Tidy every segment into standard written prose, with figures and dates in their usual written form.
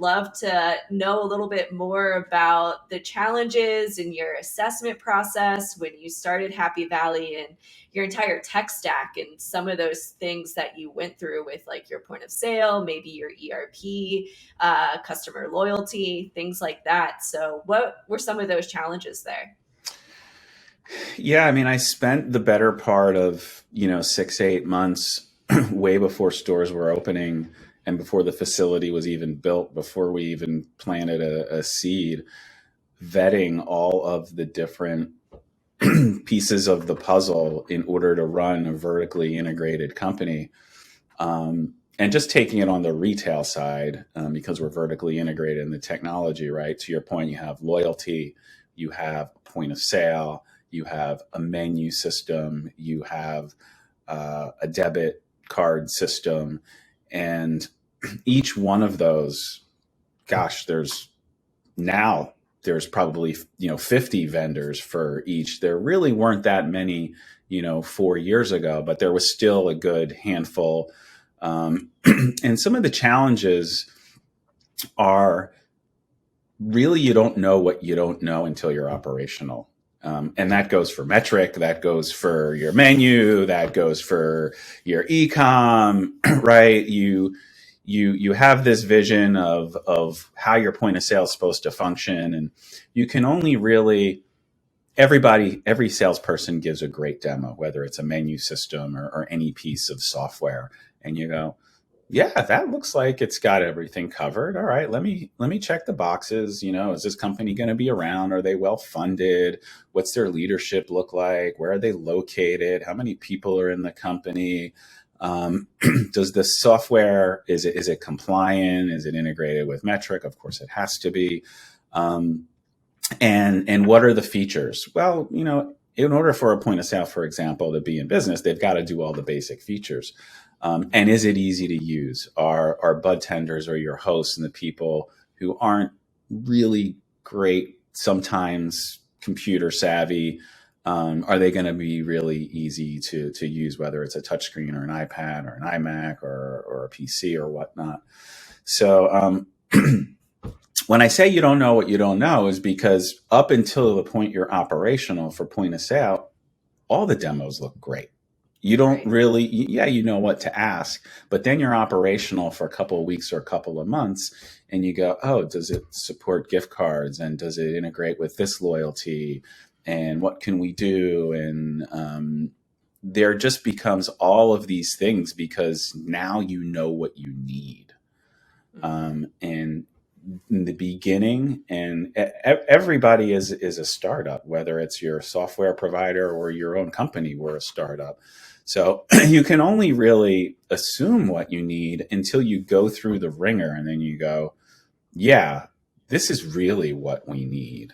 love to know a little bit more about the challenges in your assessment process when you started Happy Valley and your entire tech stack and some of those things that you went through with like your point of sale, maybe your ERP, customer loyalty, things like that. So what were some of those challenges there? Yeah, I mean, I spent the better part of, 6, 8 months way before stores were opening and before the facility was even built, before we even planted a seed, vetting all of the different pieces of the puzzle in order to run a vertically integrated company. And just taking it on the retail side, because we're vertically integrated in the technology, right? To your point, you have loyalty, you have a point of sale, you have a menu system, you have a debit card system. And each one of those, gosh, there's probably 50 vendors for each. There really weren't that many 4 years ago, but there was still a good handful. And some of the challenges are really, you don't know what you don't know until you're operational. And that goes for metric, that goes for your menu, that goes for your e-com, right? You have this vision of how your point of sale is supposed to function, and you can only really, every salesperson gives a great demo, whether it's a menu system or any piece of software, and you go, yeah, that looks like it's got everything covered. All right, let me check the boxes. Is this company going to be around? Are they well funded? What's their leadership look like? Where are they located? How many people are in the company? Does the software, is it compliant? Is it integrated with metric? Of course it has to be. And what are the features? Well, in order for a point of sale, for example, to be in business, they've got to do all the basic features. And is it easy to use? Are bud tenders or your hosts and the people who aren't really great, sometimes computer savvy, are they going to be really easy to use, whether it's a touchscreen or an iPad or an iMac or a PC or whatnot? So when I say you don't know what you don't know is because up until the point you're operational for point of sale, all the demos look great. You don't really, you know what to ask, but then you're operational for a couple of weeks or a couple of months and you go, oh, does it support gift cards? And does it integrate with this loyalty? And what can we do? And there just becomes all of these things because now you know what you need. And in the beginning, and everybody is a startup, whether it's your software provider or your own company, we're a startup. So you can only really assume what you need until you go through the ringer and then you go, yeah, this is really what we need.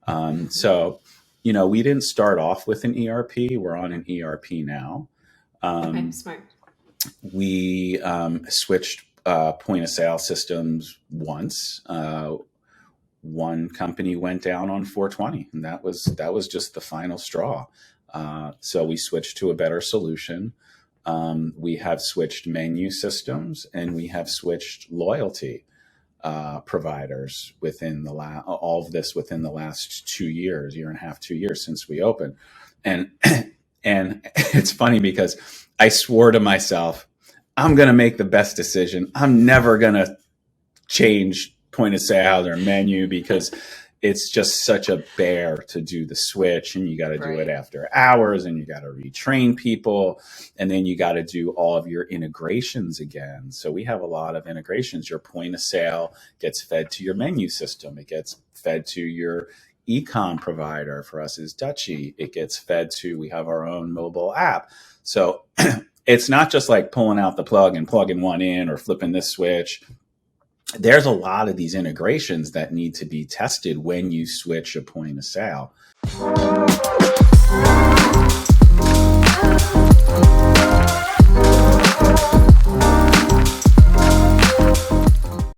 So, we didn't start off with an ERP. We're on an ERP now. Okay, smart. We switched point of sale systems once. One company went down on 420, and that was just the final straw. So we switched to a better solution. We have switched menu systems, and we have switched loyalty providers within all of this within the last 2 years, year and a half, 2 years since we opened. And it's funny because I swore to myself, I'm going to make the best decision. I'm never going to change point of sale or menu because it's just such a bear to do the switch, and you got to do it after hours, and you got to retrain people, and then you got to do all of your integrations again. So we have a lot of integrations. Your point of sale gets fed to your menu system. It gets fed to your e-com provider. For us is Dutchie. It gets fed to, we have our own mobile app. So it's not just like pulling out the plug and plugging one in or flipping this switch. There's a lot of these integrations that need to be tested when you switch a point of sale.